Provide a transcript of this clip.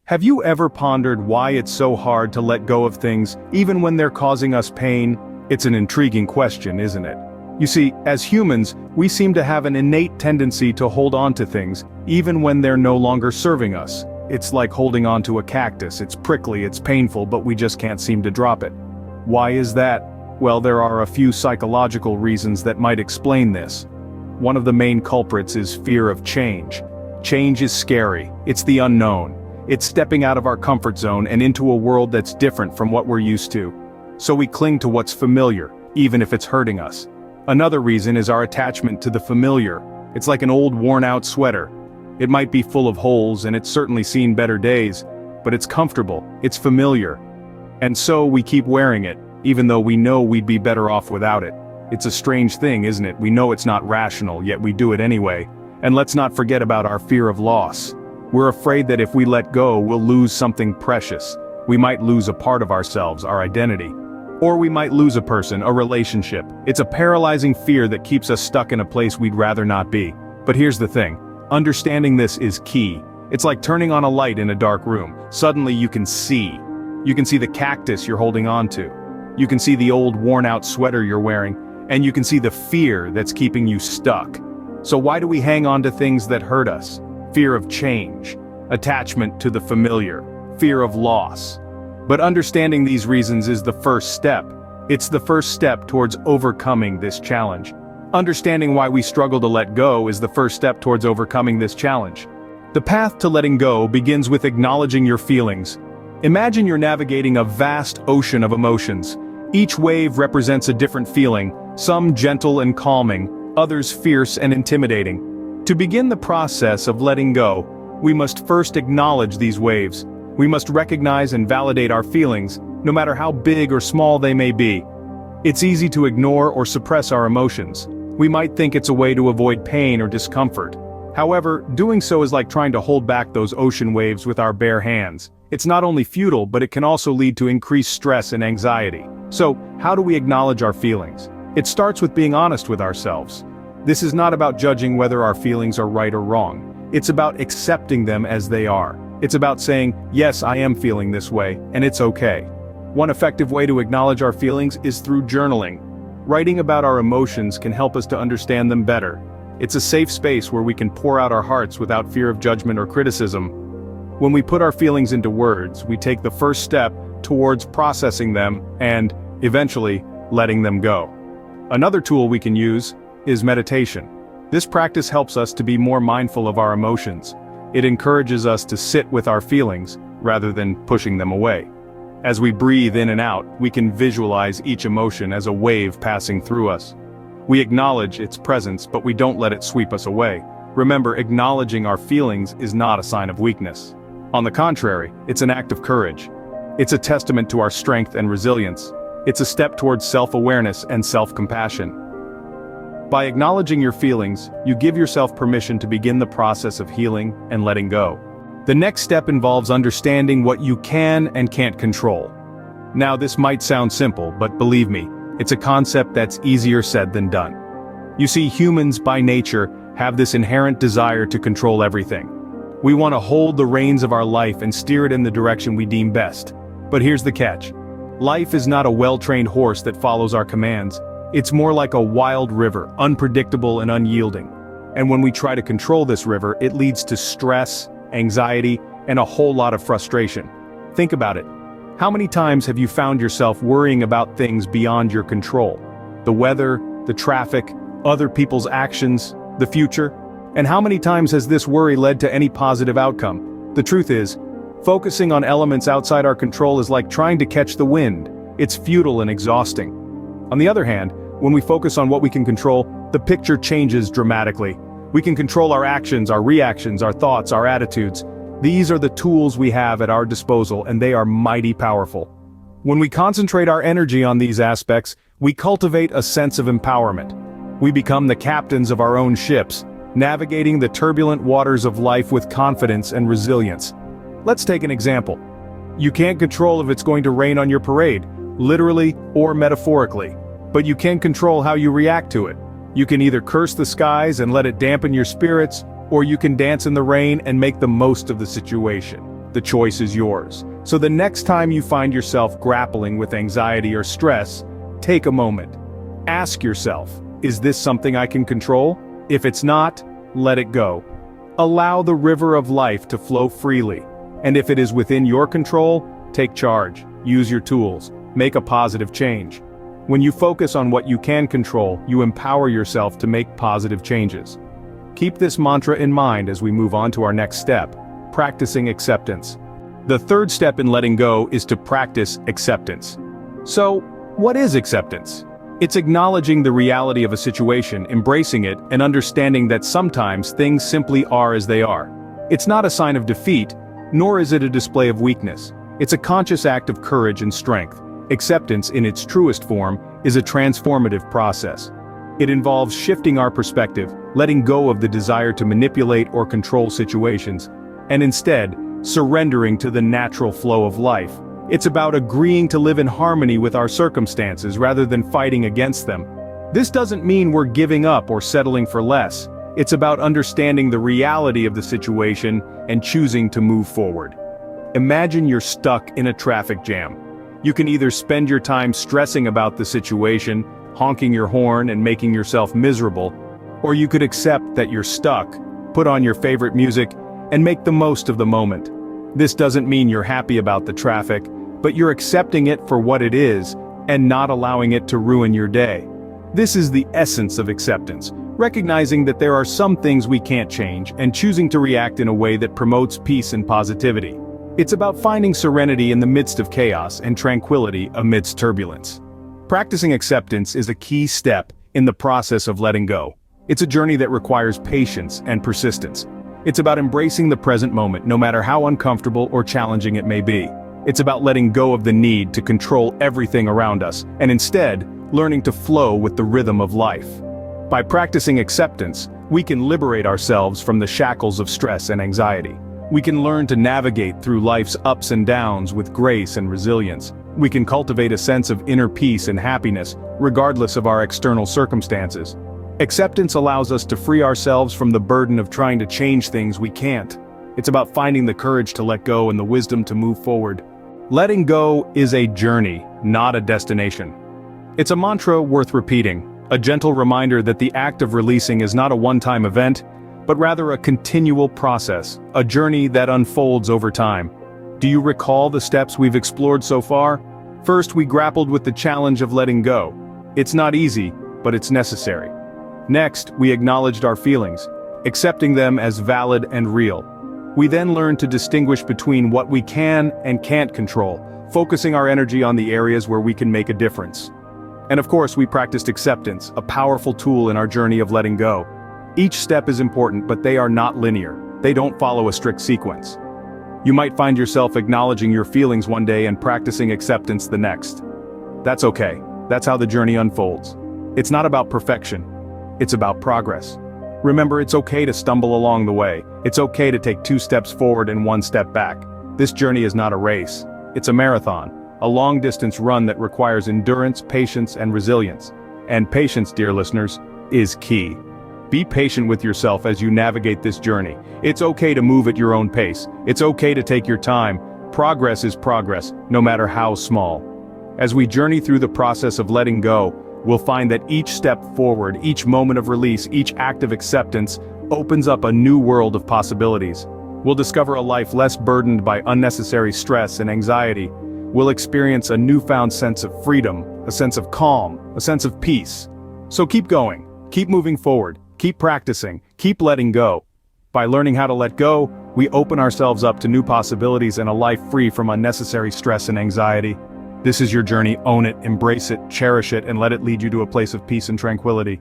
Have you ever pondered why it's so hard to let go of things, even when they're causing us pain? It's an intriguing question, isn't it? You see, as humans, we seem to have an innate tendency to hold on to things, even when they're no longer serving us. It's like holding on to a cactus. It's prickly, it's painful, but we just can't seem to drop it. Why is that? Well, there are a few psychological reasons that might explain this. One of the main culprits is fear of change. Change is scary. It's the unknown. It's stepping out of our comfort zone and into a world that's different from what we're used to. So we cling to what's familiar, even if it's hurting us. Another reason is our attachment to the familiar. It's like an old worn-out sweater. It might be full of holes and it's certainly seen better days, but it's comfortable, it's familiar. And so we keep wearing it, even though we know we'd be better off without it. It's a strange thing, isn't it? We know it's not rational, yet we do it anyway. And let's not forget about our fear of loss. We're afraid that if we let go, we'll lose something precious. We might lose a part of ourselves, our identity. Or we might lose a person, a relationship. It's a paralyzing fear that keeps us stuck in a place we'd rather not be. But here's the thing. Understanding this is key. It's like turning on a light in a dark room. Suddenly you can see. You can see the cactus you're holding on to. You can see the old worn-out sweater you're wearing. And you can see the fear that's keeping you stuck. So why do we hang on to things that hurt us? Fear of change, attachment to the familiar, fear of loss. But understanding these reasons is the first step. It's the first step towards overcoming this challenge. Understanding why we struggle to let go is the first step towards overcoming this challenge. The path to letting go begins with acknowledging your feelings. Imagine you're navigating a vast ocean of emotions. Each wave represents a different feeling, some gentle and calming, others fierce and intimidating. To begin the process of letting go, we must first acknowledge these waves. We must recognize and validate our feelings, no matter how big or small they may be. It's easy to ignore or suppress our emotions. We might think it's a way to avoid pain or discomfort. However, doing so is like trying to hold back those ocean waves with our bare hands. It's not only futile, but it can also lead to increased stress and anxiety. So, how do we acknowledge our feelings? It starts with being honest with ourselves. This is not about judging whether our feelings are right or wrong. It's about accepting them as they are. It's about saying, yes, I am feeling this way, and it's okay. One effective way to acknowledge our feelings is through journaling. Writing about our emotions can help us to understand them better. It's a safe space where we can pour out our hearts without fear of judgment or criticism. When we put our feelings into words, we take the first step towards processing them and, eventually, letting them go. Another tool we can use is meditation. This practice helps us to be more mindful of our emotions. It encourages us to sit with our feelings, rather than pushing them away. As we breathe in and out, we can visualize each emotion as a wave passing through us. We acknowledge its presence, but we don't let it sweep us away. Remember, acknowledging our feelings is not a sign of weakness. On the contrary, it's an act of courage. It's a testament to our strength and resilience. It's a step towards self-awareness and self-compassion. By acknowledging your feelings, you give yourself permission to begin the process of healing and letting go. The next step involves understanding what you can and can't control. Now, this might sound simple, but believe me, it's a concept that's easier said than done. You see, humans by nature have this inherent desire to control everything. We want to hold the reins of our life and steer it in the direction we deem best. But here's the catch. Life is not a well-trained horse that follows our commands. It's more like a wild river, unpredictable and unyielding. And when we try to control this river, it leads to stress, anxiety, and a whole lot of frustration. Think about it. How many times have you found yourself worrying about things beyond your control? The weather, the traffic, other people's actions, the future? And how many times has this worry led to any positive outcome? The truth is, focusing on elements outside our control is like trying to catch the wind. It's futile and exhausting. On the other hand, when we focus on what we can control, the picture changes dramatically. We can control our actions, our reactions, our thoughts, our attitudes. These are the tools we have at our disposal, and they are mighty powerful. When we concentrate our energy on these aspects, we cultivate a sense of empowerment. We become the captains of our own ships, navigating the turbulent waters of life with confidence and resilience. Let's take an example. You can't control if it's going to rain on your parade, literally or metaphorically, but you can control how you react to it. You can either curse the skies and let it dampen your spirits, or you can dance in the rain and make the most of the situation. the choice is yours. So the next time you find yourself grappling with anxiety or stress, take a moment. Ask yourself, is this something I can control? If it's not, let it go. Allow the river of life to flow freely. And if it is within your control, take charge, use your tools, make a positive change. When you focus on what you can control, you empower yourself to make positive changes. Keep this mantra in mind as we move on to our next step, practicing acceptance. The third step in letting go is to practice acceptance. So, what is acceptance? It's acknowledging the reality of a situation, embracing it, and understanding that sometimes things simply are as they are. It's not a sign of defeat, nor is it a display of weakness. It's a conscious act of courage and strength. Acceptance, in its truest form, is a transformative process. It involves shifting our perspective, letting go of the desire to manipulate or control situations, and instead, surrendering to the natural flow of life. It's about agreeing to live in harmony with our circumstances rather than fighting against them. This doesn't mean we're giving up or settling for less. It's about understanding the reality of the situation and choosing to move forward. Imagine you're stuck in a traffic jam. You can either spend your time stressing about the situation, honking your horn and making yourself miserable, or you could accept that you're stuck, put on your favorite music, and make the most of the moment. This doesn't mean you're happy about the traffic, but you're accepting it for what it is, and not allowing it to ruin your day. This is the essence of acceptance, recognizing that there are some things we can't change, and choosing to react in a way that promotes peace and positivity. It's about finding serenity in the midst of chaos and tranquility amidst turbulence. Practicing acceptance is a key step in the process of letting go. It's a journey that requires patience and persistence. It's about embracing the present moment, no matter how uncomfortable or challenging it may be. It's about letting go of the need to control everything around us, and instead, learning to flow with the rhythm of life. By practicing acceptance, we can liberate ourselves from the shackles of stress and anxiety. We can learn to navigate through life's ups and downs with grace and resilience. We can cultivate a sense of inner peace and happiness, regardless of our external circumstances. Acceptance allows us to free ourselves from the burden of trying to change things we can't. It's about finding the courage to let go and the wisdom to move forward. Letting go is a journey, not a destination. It's a mantra worth repeating, a gentle reminder that the act of releasing is not a one-time event, but rather a continual process, a journey that unfolds over time. Do you recall the steps we've explored so far? First, we grappled with the challenge of letting go. It's not easy, but it's necessary. Next, we acknowledged our feelings, accepting them as valid and real. We then learned to distinguish between what we can and can't control, focusing our energy on the areas where we can make a difference. And of course, we practiced acceptance, a powerful tool in our journey of letting go. Each step is important, but they are not linear. They don't follow a strict sequence. You might find yourself acknowledging your feelings one day and practicing acceptance the next. That's okay. That's how the journey unfolds. It's not about perfection. It's about progress. Remember, it's okay to stumble along the way. It's okay to take 2 steps forward and 1 step back. This journey is not a race. It's a marathon, a long-distance run that requires endurance, patience, and resilience. And patience, dear listeners, is key. Be patient with yourself as you navigate this journey. It's okay to move at your own pace. It's okay to take your time. Progress is progress, no matter how small. As we journey through the process of letting go, we'll find that each step forward, each moment of release, each act of acceptance opens up a new world of possibilities. We'll discover a life less burdened by unnecessary stress and anxiety. We'll experience a newfound sense of freedom, a sense of calm, a sense of peace. So keep going, keep moving forward. Keep practicing, keep letting go. By learning how to let go, we open ourselves up to new possibilities and a life free from unnecessary stress and anxiety. This is your journey. Own it, embrace it, cherish it, and let it lead you to a place of peace and tranquility.